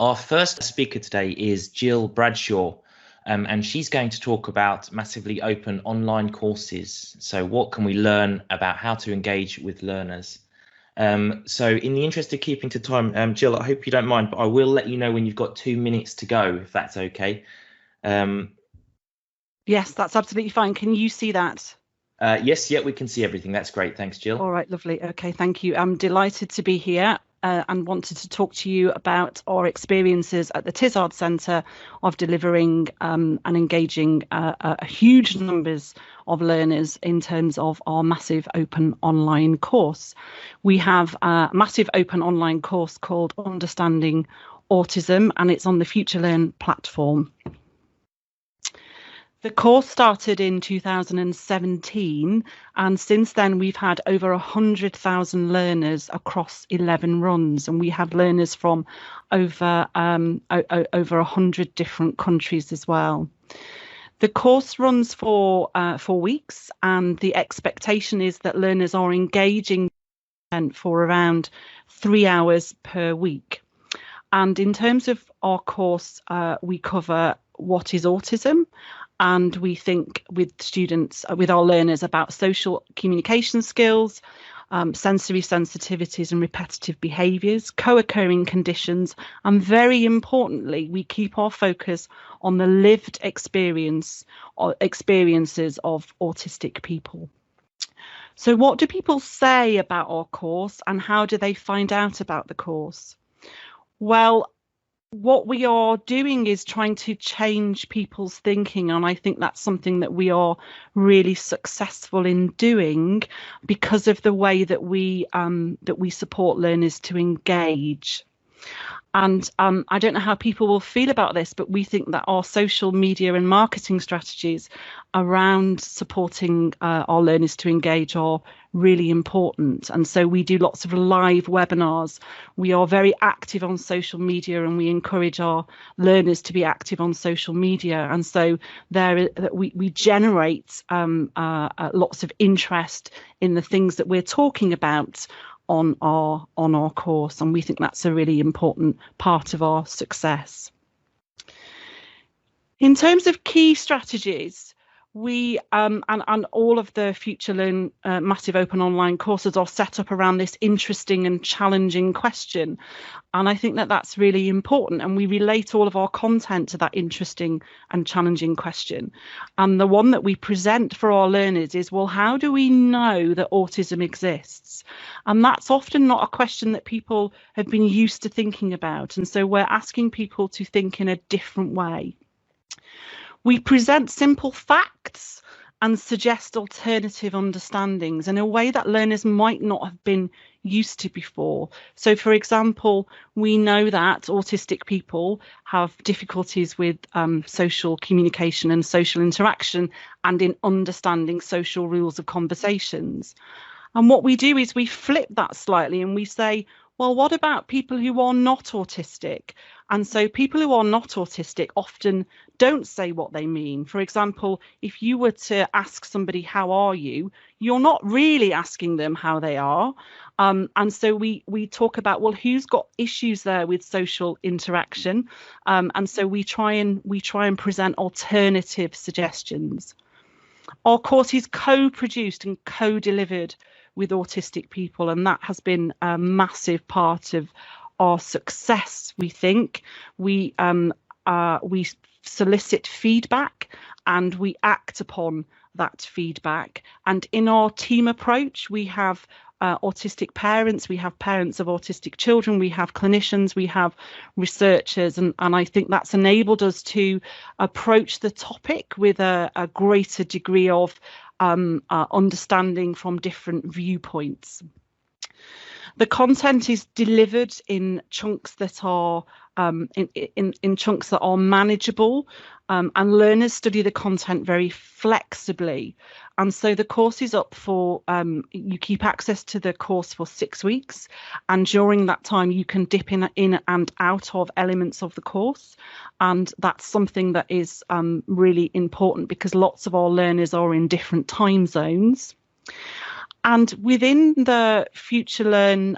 Our first speaker today is Jill Bradshaw, and she's going to talk about massively open online courses. So what can we learn about how to engage with learners? So in the interest of keeping to time, Jill, I hope you don't mind, but I will let you know when you've got 2 minutes to go, if that's okay. Yes, that's absolutely fine. Can you see that? Yes, yeah, we can see everything. That's great. Thanks, Jill. All right, lovely. Okay, thank you. I'm delighted to be here and wanted to talk to you about our experiences at the Tizard Centre of delivering and engaging huge numbers of learners in terms of our massive open online course. We have a massive open online course called Understanding Autism, and it's on the FutureLearn platform. The course started in 2017, and since then we've had over 100,000 learners across 11 runs, and we have learners from over 100 different countries as well. The course runs for 4 weeks, and the expectation is that learners are engaging for around 3 hours per week. And in terms of our course, we cover what is autism, and we think with students, with our learners, about social communication skills, sensory sensitivities and repetitive behaviours, co-occurring conditions, and very importantly, we keep our focus on the lived experiences of autistic people. So what do people say about our course, and how do they find out about the course? Well, what we are doing is trying to change people's thinking, and I think that's something that we are really successful in doing because of the way that we support learners to engage. And I don't know how people will feel about this, but we think that our social media and marketing strategies around supporting our learners to engage are really important. And so we do lots of live webinars. We are very active on social media, and we encourage our learners to be active on social media. And so we generate lots of interest in the things that we're talking about on our course, and we think that's a really important part of our success. In terms of key strategies, we and all of the FutureLearn massive open online courses are set up around this interesting and challenging question, and I think that that's really important, and we relate all of our content to that interesting and challenging question. And the one that we present for our learners is, well, how do we know that autism exists? And that's often not a question that people have been used to thinking about, and so we're asking people to think in a different way. We present simple facts and suggest alternative understandings in a way that learners might not have been used to before. So, for example, we know that autistic people have difficulties with social communication and social interaction, and in understanding social rules of conversations. And what we do is we flip that slightly and we say, well, what about people who are not autistic? And so people who are not autistic often don't say what they mean. For example, if you were to ask somebody, how are you? You're not really asking them how they are. And so we talk about, well, who's got issues there with social interaction? And so we try and present alternative suggestions. Our course is co-produced and co-delivered with autistic people, and that has been a massive part of our success. We think we solicit feedback and we act upon that feedback. And in our team approach, we have autistic parents, we have parents of autistic children, we have clinicians, we have researchers, and I think that's enabled us to approach the topic with a greater degree of understanding from different viewpoints. The content is delivered in chunks that are in chunks that are manageable, and learners study the content very flexibly. And so the course is up for, you keep access to the course for 6 weeks, and during that time you can dip in and out of elements of the course, and that's something that is really important because lots of our learners are in different time zones. And within the Future Learn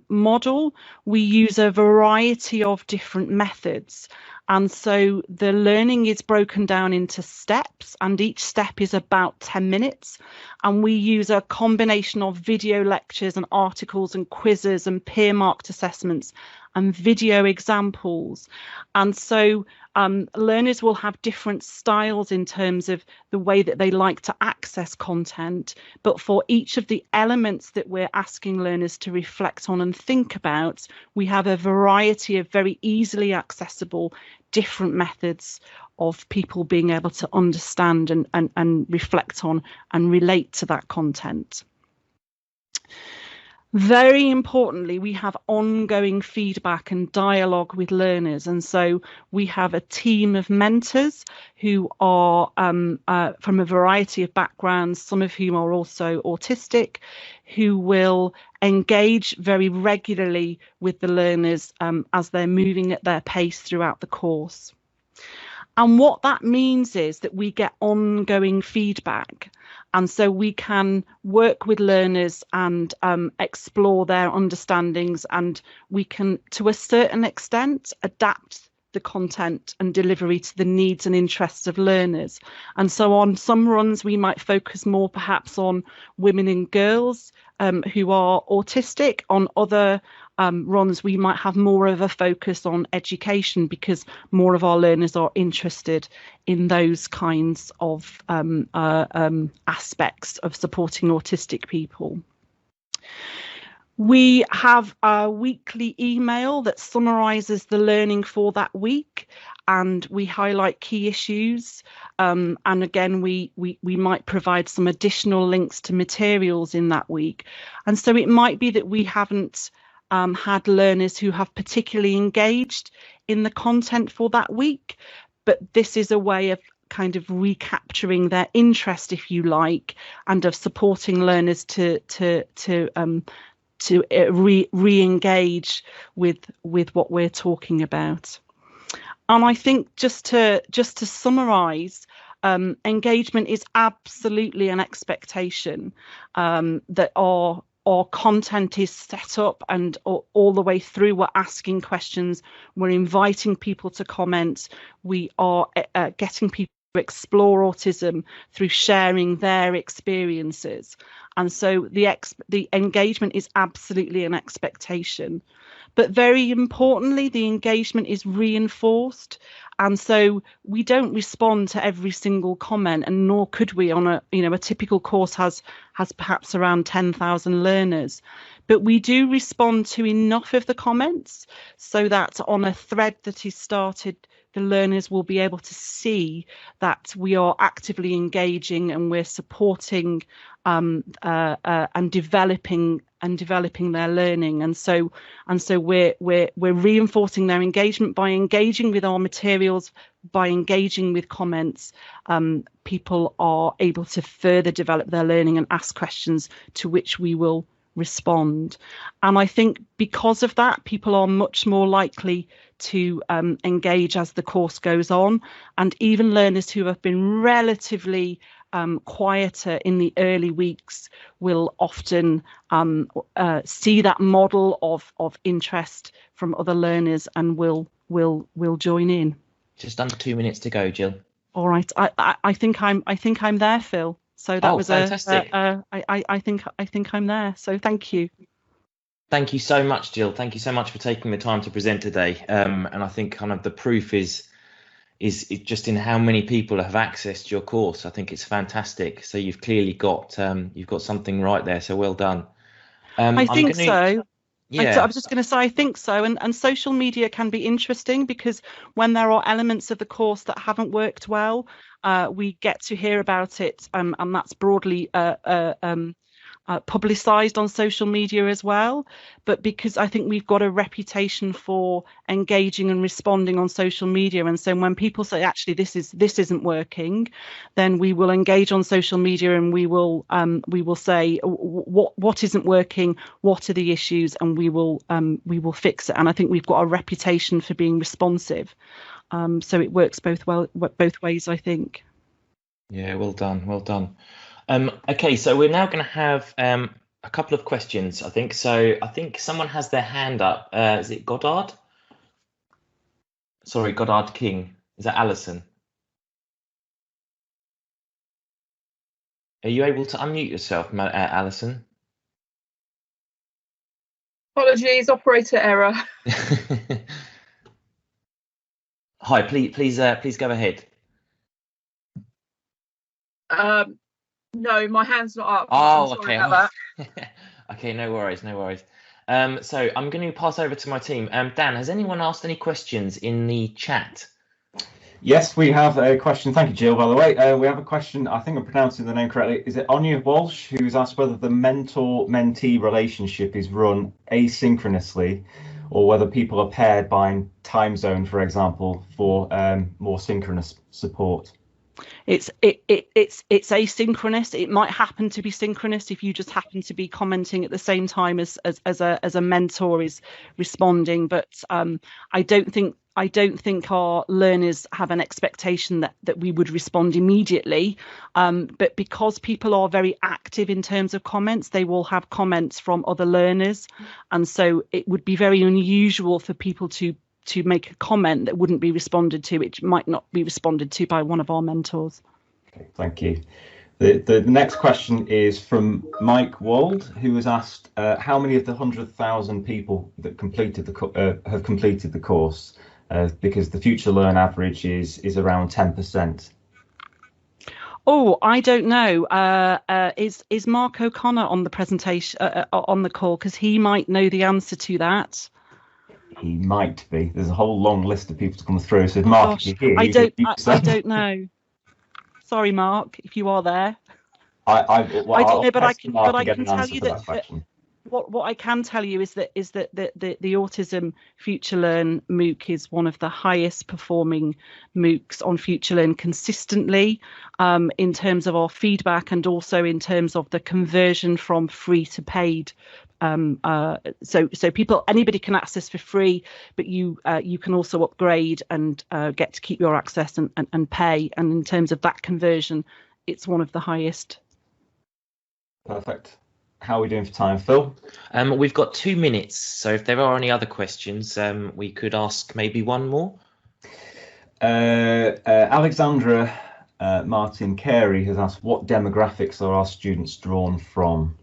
model, we use a variety of different methods. And so the learning is broken down into steps, and each step is about 10 minutes. And we use a combination of video lectures and articles and quizzes and peer marked assessments and video examples. And so learners will have different styles in terms of the way that they like to access content. But for each of the elements that we're asking learners to reflect on and think about, we have a variety of very easily accessible different methods of people being able to understand and reflect on and relate to that content. Very importantly, we have ongoing feedback and dialogue with learners. And so we have a team of mentors who are from a variety of backgrounds, some of whom are also autistic, who will engage very regularly with the learners as they're moving at their pace throughout the course. And what that means is that we get ongoing feedback. And so we can work with learners and explore their understandings, and we can, to a certain extent, adapt the content and delivery to the needs and interests of learners. And so on some runs, we might focus more perhaps on women and girls who are autistic. On other runs, we might have more of a focus on education, because more of our learners are interested in those kinds of aspects of supporting autistic people. We have a weekly email that summarises the learning for that week, and we highlight key issues. And again, we might provide some additional links to materials in that week. And so it might be that we haven't had learners who have particularly engaged in the content for that week, but this is a way of kind of recapturing their interest, if you like, and of supporting learners to re-engage with what we're talking about. And I think just to summarize, engagement is absolutely an expectation, that our content is set up, and all the way through we're asking questions, we're inviting people to comment, we are getting people to explore autism through sharing their experiences. And so the engagement is absolutely an expectation. But very importantly, the engagement is reinforced. And so we don't respond to every single comment, and nor could we on a typical course has perhaps around 10,000 learners. But we do respond to enough of the comments so that on a thread that is started, the learners will be able to see that we are actively engaging and we're supporting and developing their learning. And so we're reinforcing their engagement by engaging with our materials, by engaging with comments. People are able to further develop their learning and ask questions to which we will respond. And I think because of that, people are much more likely to engage as the course goes on. And even learners who have been relatively quieter in the early weeks will often see that model of interest from other learners and will join in. Just under 2 minutes to go, Jill. All right, I think I'm there, Phil. So that was fantastic. I think I'm there. So thank you. Thank you so much, Jill. Thank you so much for taking the time to present today. And I think kind of the proof is just in how many people have accessed your course. I think it's fantastic. So you've clearly got something right there. So well done. I think so. Yeah. I was just going to say, I think so. And social media can be interesting, because when there are elements of the course that haven't worked well, we get to hear about it, and that's broadly publicised on social media as well. But because I think we've got a reputation for engaging and responding on social media, and so when people say actually this isn't working, then we will engage on social media and we will say what isn't working, what are the issues, and we will fix it. And I think we've got a reputation for being responsive, so it works both ways, I think. Yeah, well done. Okay, so we're now going to have a couple of questions, I think. So I think someone has their hand up. Is it Goddard? Sorry, Goddard King. Is that Alison? Are you able to unmute yourself, Alison? Apologies, operator error. Hi, please go ahead. No, my hand's not up. Oh, I'm sorry okay. about that. Okay, no worries, no worries. So I'm going to pass over to my team. Dan, has anyone asked any questions in the chat? Yes, we have a question. Thank you, Jill, by the way. We have a question. I think I'm pronouncing the name correctly. Is it Anya Walsh, who's asked whether the mentor-mentee relationship is run asynchronously or whether people are paired by time zone, for example, for more synchronous support? It's asynchronous. It might happen to be synchronous if you just happen to be commenting at the same time as a mentor is responding. But I don't think our learners have an expectation that we would respond immediately. But because people are very active in terms of comments, they will have comments from other learners, and so it would be very unusual for people to make a comment that wouldn't be responded to. It might not be responded to by one of our mentors. Okay, thank you. The next question is from Mike Wald, who was asked how many of the 100,000 people that completed have completed the course, because the Future Learn average is around 10%. Oh, I don't know. Is Mark O'Connor on the presentation on the call? Because he might know the answer to that. He might be. There's a whole long list of people to come through. So, Mark, Gosh, if you're here, I don't know. Sorry, Mark, if you are there. I don't know, but I can tell you that what I can tell you is that the Autism Future Learn MOOC is one of the highest performing MOOCs on Future Learn consistently, in terms of our feedback and also in terms of the conversion from free to paid. So anybody can access for free, but you can also upgrade and get to keep your access and pay. And in terms of that conversion, it's one of the highest. Perfect. How are we doing for time, Phil? We've got 2 minutes, so if there are any other questions, we could ask maybe one more. Alexandra Martin Carey has asked, what demographics are our students drawn from?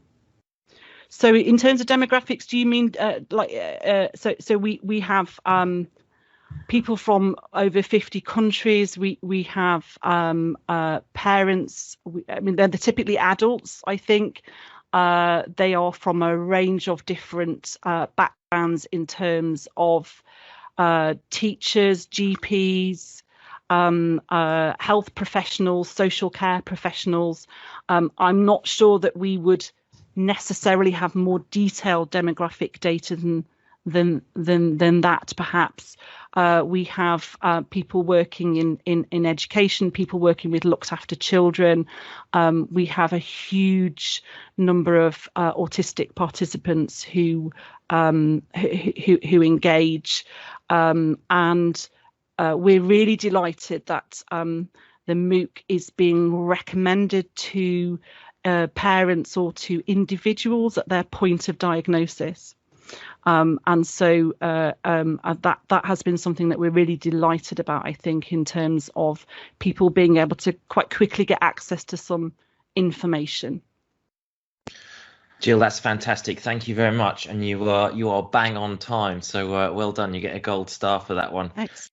So in terms of demographics, do you mean so we have people from over 50 countries. We have parents. I mean, they're typically adults, I think. They are from a range of different backgrounds in terms of teachers, GPs, health professionals, social care professionals. I'm not sure that we would necessarily have more detailed demographic data than that, perhaps. We have people working in education, people working with looked after children. We have a huge number of autistic participants who engage, and we're really delighted that the MOOC is being recommended to parents or to individuals at their point of diagnosis. And so that has been something that we're really delighted about, I think, in terms of people being able to quite quickly get access to some information. Jill, that's fantastic. Thank you very much. And you are bang on time. So well done. You get a gold star for that one. Thanks.